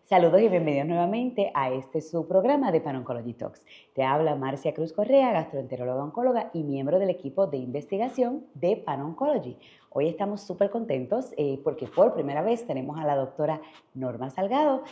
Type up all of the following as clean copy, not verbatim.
Saludos y bienvenidos nuevamente a su programa de Pan-Oncology Talks. Te habla Marcia Cruz Correa, gastroenteróloga oncóloga y miembro del equipo de investigación de Pan-Oncology. Hoy estamos súper contentos porque por primera vez tenemos a la doctora Norma Salgado,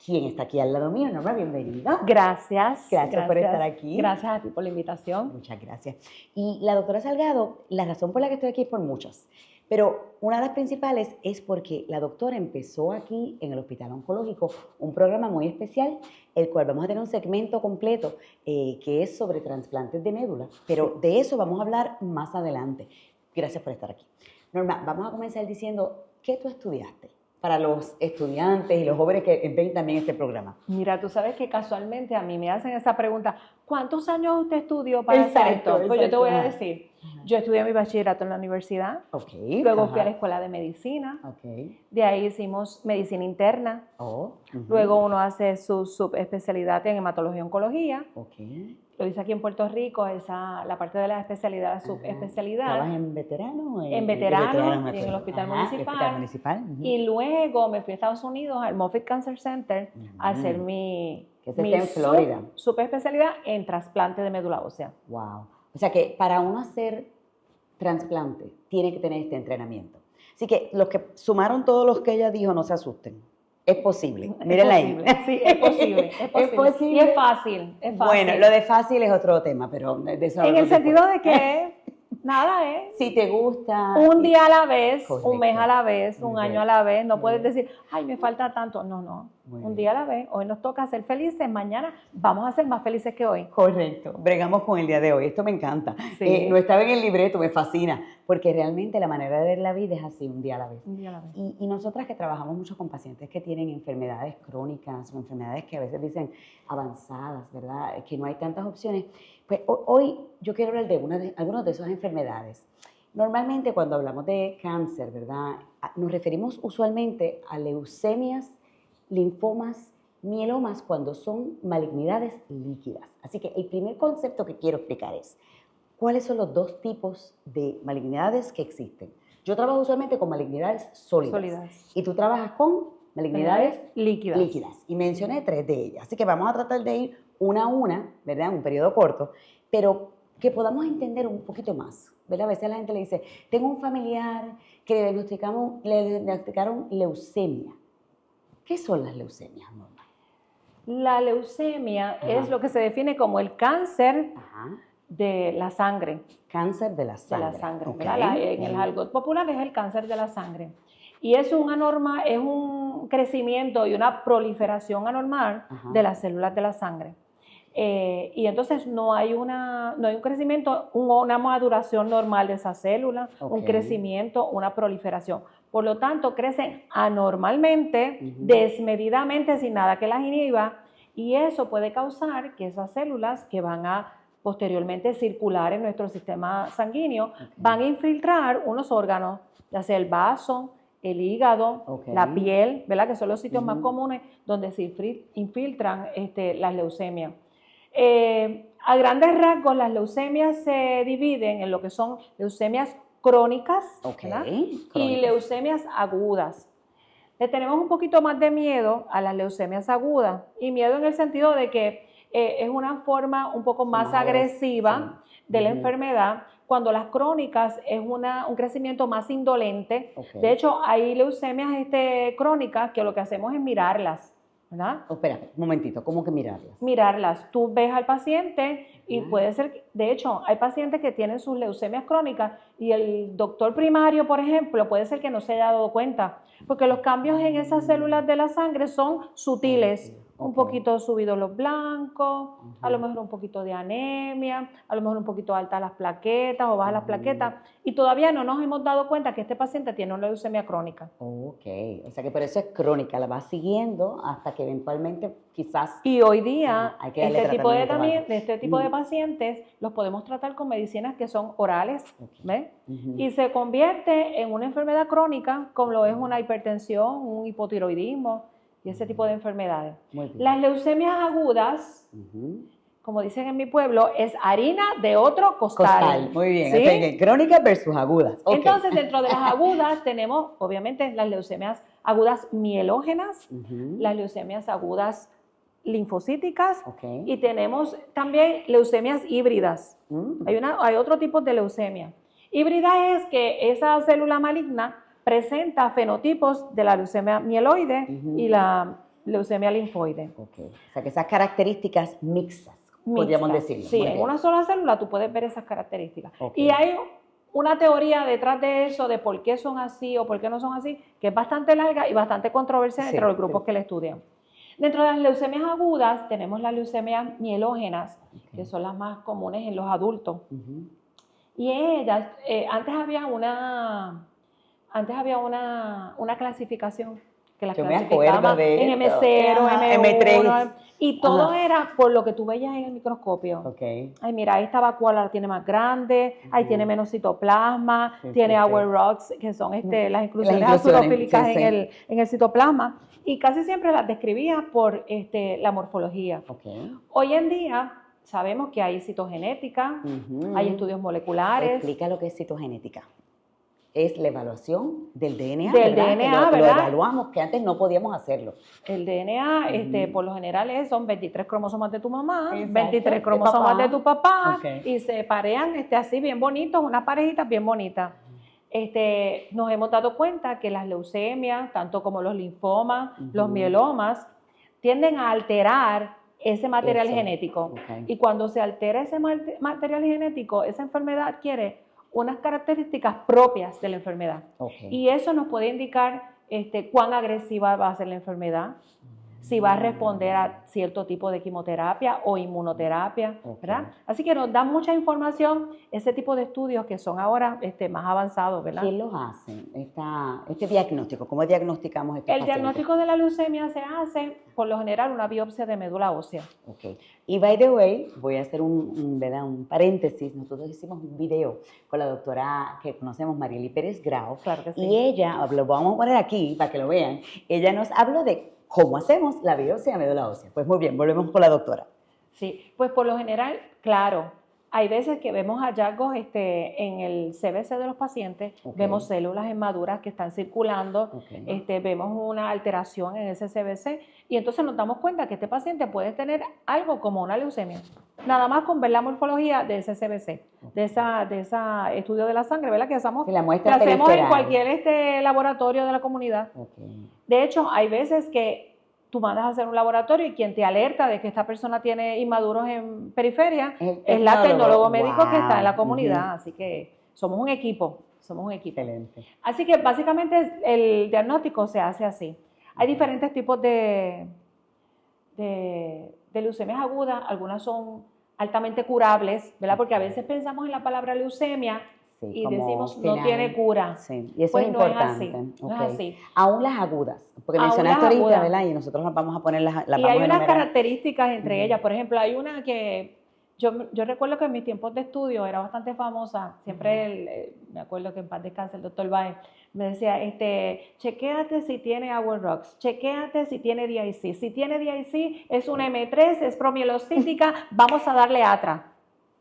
quien está aquí al lado mío. Norma, bienvenida. Gracias por estar aquí. Gracias a ti por la invitación. Muchas gracias. Y la doctora Salgado, la razón por la que estoy aquí es por muchas. Pero una de las principales es porque la doctora empezó aquí en el Hospital Oncológico un programa muy especial, el cual vamos a tener un segmento completo que es sobre trasplantes de médula, pero de eso vamos a hablar más adelante. Gracias por estar aquí. Norma, vamos a comenzar diciendo, ¿qué tú estudiaste? Para los estudiantes y los jóvenes que ven también este programa. Mira, tú sabes que casualmente a mí me hacen esa pregunta, ¿cuántos años usted estudió para hacer esto? Pues yo te voy a decir, yo estudié mi bachillerato en la universidad, luego fui a la escuela de medicina, de ahí hicimos medicina interna, luego uno hace su subespecialidad en hematología y oncología, lo hice aquí en Puerto Rico, la parte de la especialidad, la subespecialidad. ¿Estabas en veterano? En veterano, en el hospital municipal. Y luego me fui a Estados Unidos, al Moffitt Cancer Center, a hacer mi subespecialidad en trasplante de médula ósea. Wow. O sea que para uno hacer trasplante, tiene que tener este entrenamiento. Así que los que sumaron todos los que ella dijo, no se asusten. Es posible. Mírenla ahí. Sí, es posible. Es posible. Y es fácil. Bueno, lo de fácil es otro tema, pero de eso en el sentido de que nada es. Si te gusta. Un día a la vez, un mes a la vez, un año a la vez. No puedes decir, ay, me falta tanto. No. Un día a la vez. Hoy nos toca ser felices, mañana vamos a ser más felices que hoy. Correcto. Bregamos con el día de hoy. Esto me encanta. Sí. No estaba en el libreto, me fascina, porque realmente la manera de ver la vida es así, un día a la vez. Un día a la vez. Y nosotras que trabajamos mucho con pacientes que tienen enfermedades crónicas o enfermedades que a veces dicen avanzadas, ¿verdad? Que no hay tantas opciones. Pues hoy yo quiero hablar de algunas de esas enfermedades. Normalmente cuando hablamos de cáncer, ¿verdad? Nos referimos usualmente a leucemias, linfomas, mielomas cuando son malignidades líquidas. Así que el primer concepto que quiero explicar es, ¿cuáles son los dos tipos de malignidades que existen? Yo trabajo usualmente con malignidades sólidas. Y tú trabajas con malignidades líquidas. Y mencioné 3 de ellas. Así que vamos a tratar de ir una a una, ¿verdad? En un periodo corto, pero que podamos entender un poquito más, ¿verdad? A veces la gente le dice, tengo un familiar que le diagnosticaron leucemia. ¿Qué son las leucemias, Norma? La leucemia es lo que se define como el cáncer de la sangre. Cáncer de la sangre. En el argot popular es el cáncer de la sangre. Y es un crecimiento y una proliferación anormal de las células de la sangre. Y entonces no hay un crecimiento, una maduración normal de esas células, un crecimiento, una proliferación. Por lo tanto, crecen anormalmente, desmedidamente, sin nada que las inhiba, y eso puede causar que esas células que van a posteriormente circular en nuestro sistema sanguíneo van a infiltrar unos órganos, ya sea el vaso, el hígado, la piel, ¿verdad? Que son los sitios más comunes donde se infiltran las leucemias. A grandes rasgos, las leucemias se dividen en lo que son leucemias crónicas y leucemias agudas. Le tenemos un poquito más de miedo a las leucemias agudas, y miedo en el sentido de que es una forma un poco más agresiva de la enfermedad, cuando las crónicas es un crecimiento más indolente. De hecho, hay leucemias crónicas que lo que hacemos es mirarlas, ¿verdad? Espérate, un momentito, ¿cómo que mirarlas? Mirarlas. Tú ves al paciente y puede ser, de hecho, hay pacientes que tienen sus leucemias crónicas y el doctor primario, por ejemplo, puede ser que no se haya dado cuenta, porque los cambios en esas células de la sangre son sutiles. Un poquito subidos los blancos, a lo mejor un poquito de anemia, a lo mejor un poquito altas las plaquetas o bajas las plaquetas, y todavía no nos hemos dado cuenta que este paciente tiene una leucemia crónica. Ok, o sea que por eso es crónica, la va siguiendo hasta que eventualmente quizás... Y hoy día este tipo de pacientes los podemos tratar con medicinas que son orales, ¿ves? Y se convierte en una enfermedad crónica como lo es una hipertensión, un hipotiroidismo, y ese tipo de enfermedades. Las leucemias agudas como dicen en mi pueblo, es harina de otro costal. Costal, muy bien. ¿Sí? Okay. Crónicas versus agudas. Okay. Entonces, dentro de las agudas tenemos, obviamente, las leucemias agudas mielógenas, las leucemias agudas linfocíticas, y tenemos también leucemias híbridas. Hay otro tipo de leucemia. Híbrida es que esa célula maligna presenta fenotipos de la leucemia mieloide y la leucemia linfoide. Okay. O sea, que esas características mixtas, podríamos decirlo. Sí, en una sola célula tú puedes ver esas características. Okay. Y hay una teoría detrás de eso, de por qué son así o por qué no son así, que es bastante larga y bastante controversial entre los grupos que la estudian. Dentro de las leucemias agudas tenemos las leucemias mielógenas, que son las más comunes en los adultos. Y ellas, antes había una clasificación que las clasificaba en M0, M1, y todo era por lo que tú veías en el microscopio. Okay. Ay, mira, esta vacúola la tiene más grande, ahí tiene menos citoplasma, tiene Auer rocks, que son las inclusiones azulofílicas en el citoplasma, y casi siempre las describía por la morfología. Okay. Hoy en día sabemos que hay citogenética, hay estudios moleculares. Explica lo que es citogenética. Es la evaluación del DNA, del ¿verdad? DNA, lo evaluamos, que antes no podíamos hacerlo. El DNA, por lo general son 23 cromosomas de tu mamá, 23 cromosomas de tu papá, y se parean así bien bonitos, unas parejitas bien bonitas. Nos hemos dado cuenta que las leucemias, tanto como los linfomas, los mielomas, tienden a alterar ese material genético. Y cuando se altera ese material genético, esa enfermedad adquiere unas características propias de la enfermedad. Y eso nos puede indicar cuán agresiva va a ser la enfermedad, si va a responder a cierto tipo de quimioterapia o inmunoterapia, ¿verdad? Así que nos dan mucha información ese tipo de estudios que son ahora más avanzados, ¿verdad? ¿Quién los hace? Este diagnóstico, ¿cómo diagnosticamos estos pacientes? El diagnóstico de la leucemia se hace, por lo general, una biopsia de médula ósea. Y by the way, voy a hacer un paréntesis. Nosotros hicimos un video con la doctora que conocemos, Marieli Pérez Grau. Claro que sí. Y ella, lo vamos a poner aquí para que lo vean, ella nos habló de cómo hacemos la biopsia de médula ósea. Pues muy bien, volvemos con la doctora. Sí, pues por lo general, claro, hay veces que vemos hallazgos en el CBC de los pacientes, vemos células en maduras que están circulando, vemos una alteración en ese CBC, y entonces nos damos cuenta que este paciente puede tener algo como una leucemia, nada más con ver la morfología de ese CBC, de esa estudio de la sangre, ¿verdad? Que hacemos, la muestra hacemos en cualquier laboratorio de la comunidad. De hecho, hay veces que tú mandas a hacer un laboratorio y quien te alerta de que esta persona tiene inmaduros en periferia es la tecnólogo médico que está en la comunidad. Así que somos un equipo. Excelente. Así que básicamente el diagnóstico se hace así. Hay diferentes tipos de leucemias agudas, algunas son altamente curables, ¿verdad? Porque a veces pensamos en la palabra leucemia y decimos no tiene cura. Sí, y eso pues es importante. No es así. Aún las agudas, porque mencionaste ahorita, ¿verdad? Y nosotros las vamos a poner y hay unas características entre ellas. Por ejemplo, hay una que yo recuerdo que en mis tiempos de estudio era bastante famosa. Siempre me acuerdo que en paz descanse el doctor Baez me decía, chequéate si tiene Auer rocks, chequéate si tiene DIC. Si tiene DIC es una M3, es promielocítica, vamos a darle atra.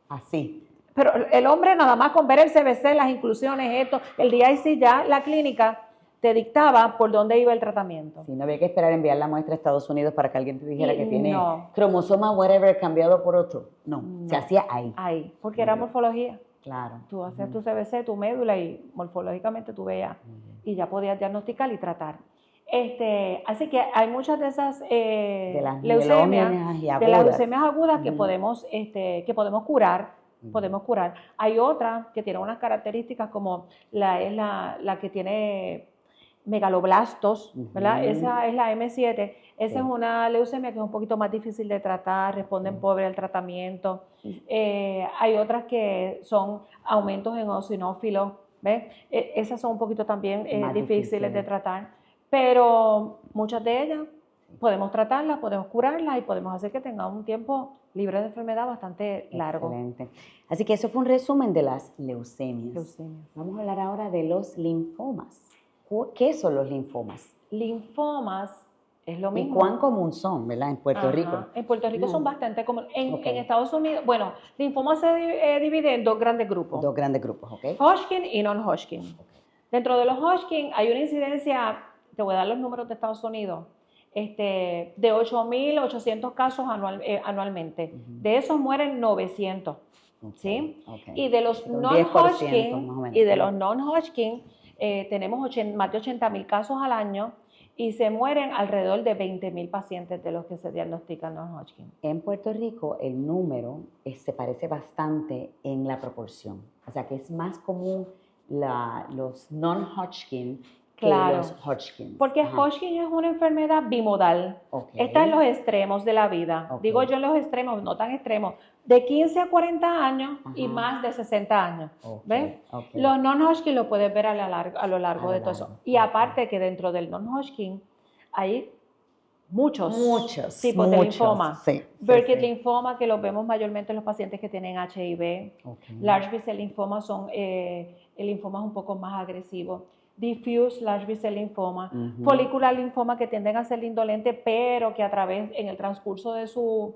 Así. Pero el hombre nada más con ver el CBC, las inclusiones, el DIC, ya la clínica te dictaba por dónde iba el tratamiento. Sí, no había que esperar enviar la muestra a Estados Unidos para que alguien te dijera que tiene cromosoma whatever cambiado por otro. No, se hacía ahí. Ahí, porque era morfología. Claro. Tú hacías tu CBC, tu médula y morfológicamente tú veías y ya podías diagnosticar y tratar. Así que hay muchas de esas leucemias, de las leucemias agudas que podemos curar. Hay otra que tiene unas características como la que tiene megaloblastos, ¿verdad? Esa es la M7. Esa es una leucemia que es un poquito más difícil de tratar, responden pobre al tratamiento. Hay otras que son aumentos en eosinófilos, ¿ves? Esas son un poquito también difíciles de tratar, pero muchas de ellas podemos tratarlas, podemos curarlas y podemos hacer que tengan un tiempo libre de enfermedad bastante largo. Excelente. Así que eso fue un resumen de las leucemias. Vamos a hablar ahora de los linfomas. ¿Qué son los linfomas? Linfomas Es lo mismo. ¿Y cuán común son, verdad, en Puerto Rico? En Puerto Rico son bastante comunes. En Okay. Estados Unidos, bueno, linfoma se divide en dos grandes grupos. Dos grandes grupos, ¿ok? Hodgkin y non-Hodgkin. Okay. Dentro de los Hodgkin hay una incidencia, te voy a dar los números de Estados Unidos, de 8.800 casos anualmente. De esos mueren 900. Okay. ¿Sí? Okay. Y de los non-Hodgkin, tenemos más de 80.000 casos al año y se mueren alrededor de 20.000 pacientes de los que se diagnostican non-Hodgkin. En Puerto Rico el número se parece bastante en la proporción, o sea que es más común los non-Hodgkin que los Hodgkin. Porque Hodgkin es una enfermedad bimodal. Okay. Está en los extremos de la vida. Okay. Digo yo en los extremos, no tan extremos. De 15 a 40 años y más de 60 años. Okay. ¿Ves? Okay. Los non-Hodgkin lo puedes ver a lo largo de todo eso. Y aparte que dentro del non-Hodgkin hay muchos tipos de linfoma. Sí, Burkitt linfoma, que los vemos mayormente en los pacientes que tienen HIV. Okay. Large B-cell linfoma el linfoma es un poco más agresivo. Diffuse large B-cell linfoma, folicular linfoma que tienden a ser indolentes, pero que en el transcurso de su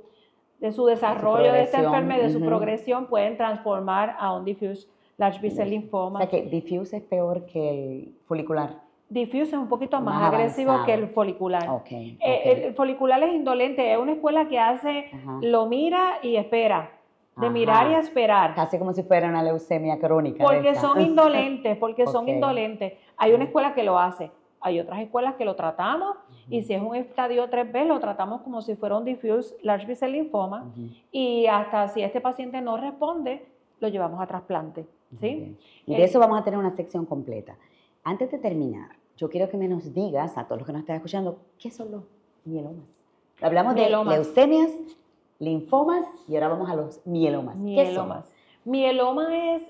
desarrollo de esta enfermedad, de su progresión, pueden transformar a un diffuse large B-cell linfoma. O sea que diffuse es peor que el folicular. Diffuse es un poquito más agresivo que el folicular. Okay. El folicular es indolente, es una escuela que lo mira y espera. De mirar y esperar. Casi como si fuera una leucemia crónica. Porque son indolentes, son indolentes. Hay una escuela que lo hace, hay otras escuelas que lo tratamos y si es un estadio 3B lo tratamos como si fuera un diffuse large B-cell linfoma y hasta si este paciente no responde, lo llevamos a trasplante. ¿Sí? Y de eso vamos a tener una sección completa. Antes de terminar, yo quiero que me nos digas a todos los que nos están escuchando, ¿qué son los mielomas? Hablamos de leucemias, linfomas y ahora vamos a los mielomas. ¿Qué son? Mieloma es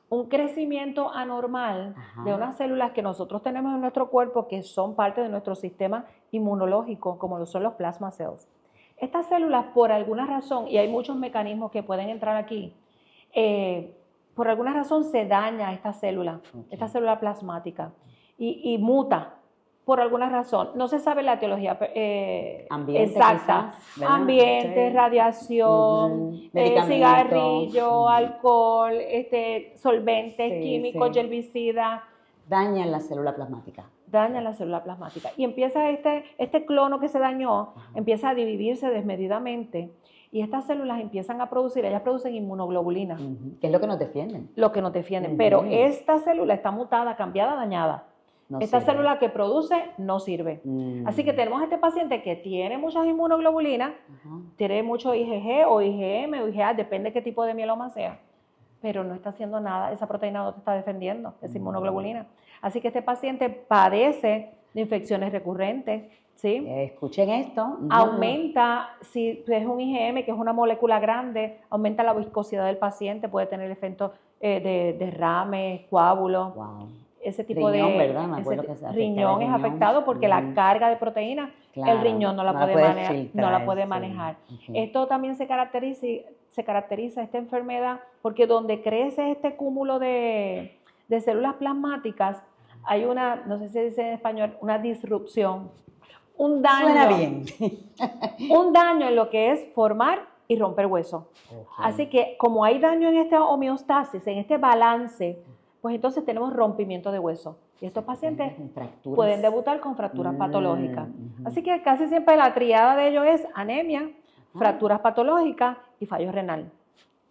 un crecimiento anormal de unas células que nosotros tenemos en nuestro cuerpo que son parte de nuestro sistema inmunológico, como lo son los plasma cells. Estas células, por alguna razón, y hay muchos mecanismos que pueden entrar aquí, por alguna razón se daña esta célula plasmática y muta. Por alguna razón, no se sabe la etiología exacta. Ambiente, radiación, cigarrillo, alcohol, solventes químicos, herbicidas. Dañan la célula plasmática. Y empieza este clono que se dañó, empieza a dividirse desmedidamente y estas células empiezan a producir, ellas producen inmunoglobulina. Que es lo que nos defienden. Pero esta célula está mutada, cambiada, dañada. Esta célula que produce no sirve. Así que tenemos a este paciente que tiene muchas inmunoglobulinas, tiene mucho IgG o IgM o IgA, depende de qué tipo de mieloma sea, pero no está haciendo nada, esa proteína no te está defendiendo, esa inmunoglobulina. Así que este paciente padece de infecciones recurrentes, ¿sí? Escuchen esto. Aumenta, si es un IgM, que es una molécula grande, aumenta la viscosidad del paciente, puede tener efectos de derrame, coágulos. Wow. Ese tipo riñón, ¿verdad? Me acuerdo que riñón es afectado porque la carga de proteína, el riñón no la puede manejar. Okay. Esto también se caracteriza esta enfermedad porque donde crece este cúmulo de células plasmáticas, hay no sé si se dice en español, una disrupción, un daño. Suena bien. Un daño en lo que es formar y romper hueso. Okay. Así que como hay daño en esta homeostasis, en este balance, pues entonces tenemos rompimiento de hueso. Y estos pacientes pueden debutar con fracturas patológicas. Así que casi siempre la triada de ellos es anemia, fracturas patológicas y fallo renal.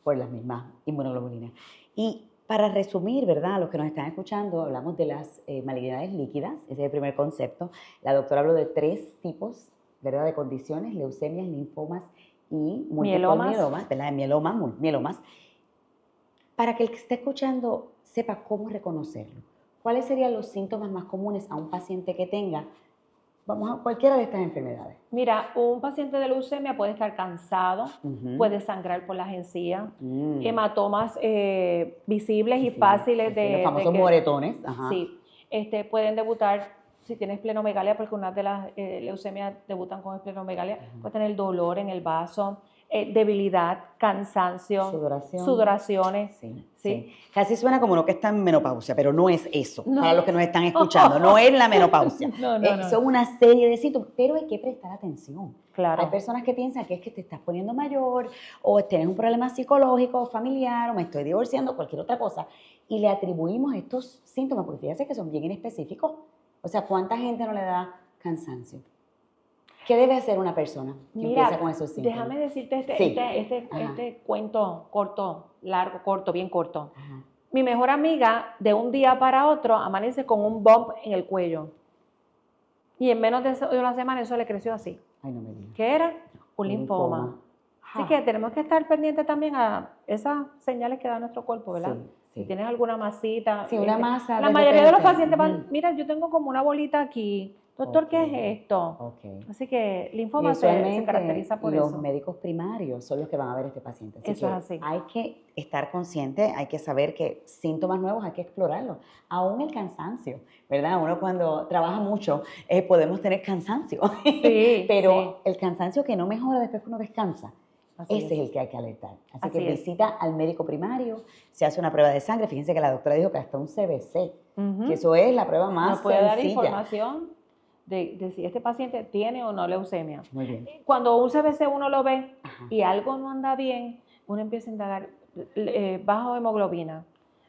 Por las mismas inmunoglobulinas. Y para resumir, ¿verdad? A los que nos están escuchando, hablamos de las malignidades líquidas, ese es el primer concepto. La doctora habló de 3 tipos, ¿verdad? De condiciones, leucemias, linfomas y mielomas, ¿verdad? Mielomas. Para que el que esté escuchando sepa cómo reconocerlo. ¿Cuáles serían los síntomas más comunes a un paciente que tenga, cualquiera de estas enfermedades? Mira, un paciente de leucemia puede estar cansado, puede sangrar por las encías, hematomas visibles y fáciles de... Los famosos moretones. Sí, pueden debutar, si tienes esplenomegalia, porque unas de las leucemias debutan con esplenomegalia, puede tener dolor en el vaso, debilidad, cansancio, sudoraciones. Sí. Casi suena como uno que está en menopausia, pero no es eso. Para los que nos están escuchando, no es la menopausia. No. Son una serie de síntomas, pero hay que prestar atención. Claro. Hay personas que piensan que es que te estás poniendo mayor, o tienes un problema psicológico o familiar, o me estoy divorciando, cualquier otra cosa, y le atribuimos estos síntomas, porque fíjense que son bien inespecíficos. O sea, ¿cuánta gente no le da cansancio? ¿Qué debe hacer una persona que empieza con esos síntomas? Déjame decirte este cuento bien corto. Ajá. Mi mejor amiga, de un día para otro, amanece con un bump en el cuello. Y en menos de una semana eso le creció así. Ay, no me digas. ¿Qué era? Un linfoma. Así que tenemos que estar pendientes también a esas señales que da nuestro cuerpo, ¿verdad? Sí. Si tienes alguna masita. Sí, una masa. La mayoría de los pacientes van, mira, yo tengo como una bolita aquí. Doctor, ¿qué es esto? Así que linfoma se caracteriza por eso. Los médicos primarios son los que van a ver a este paciente. Eso es así. Hay que estar consciente, hay que saber que síntomas nuevos hay que explorarlos. Aún el cansancio, ¿verdad? Uno cuando trabaja mucho podemos tener cansancio. Sí, pero el cansancio que no mejora después que uno descansa. Ese es el que hay que alertar. Así que visita al médico primario, se hace una prueba de sangre. Fíjense que la doctora dijo que hasta un CBC, que eso es la prueba más sencilla. Nos puede dar información de si este paciente tiene o no leucemia. Muy bien. Cuando un CBC uno lo ve y algo no anda bien, uno empieza a indagar bajo hemoglobina.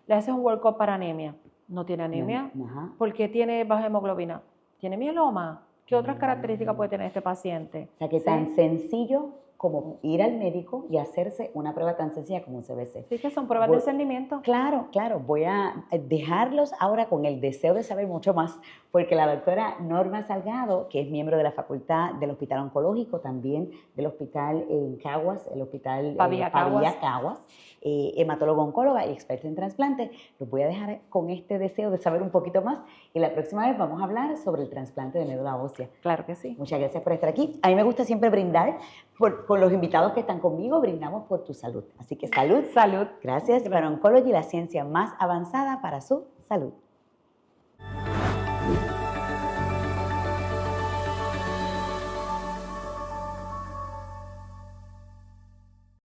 Le hace un workup para anemia. ¿No tiene anemia? ¿Por qué tiene baja hemoglobina? ¿Tiene mieloma? ¿Qué otras características puede tener este paciente? O sea, que tan sencillo como ir al médico y hacerse una prueba tan sencilla como un CBC. Sí, que son pruebas de discernimiento. Claro. Voy a dejarlos ahora con el deseo de saber mucho más, porque la doctora Norma Salgado, que es miembro de la facultad del Hospital Oncológico, también del Hospital en Caguas, el Hospital Pavía Caguas, hematóloga oncóloga y experta en trasplante, los voy a dejar con este deseo de saber un poquito más y la próxima vez vamos a hablar sobre el trasplante de médula ósea. Claro que sí. Muchas gracias por estar aquí. A mí me gusta siempre brindar con los invitados que están conmigo, brindamos por tu salud. Así que salud. Salud. Gracias para Oncology, la ciencia más avanzada para su salud.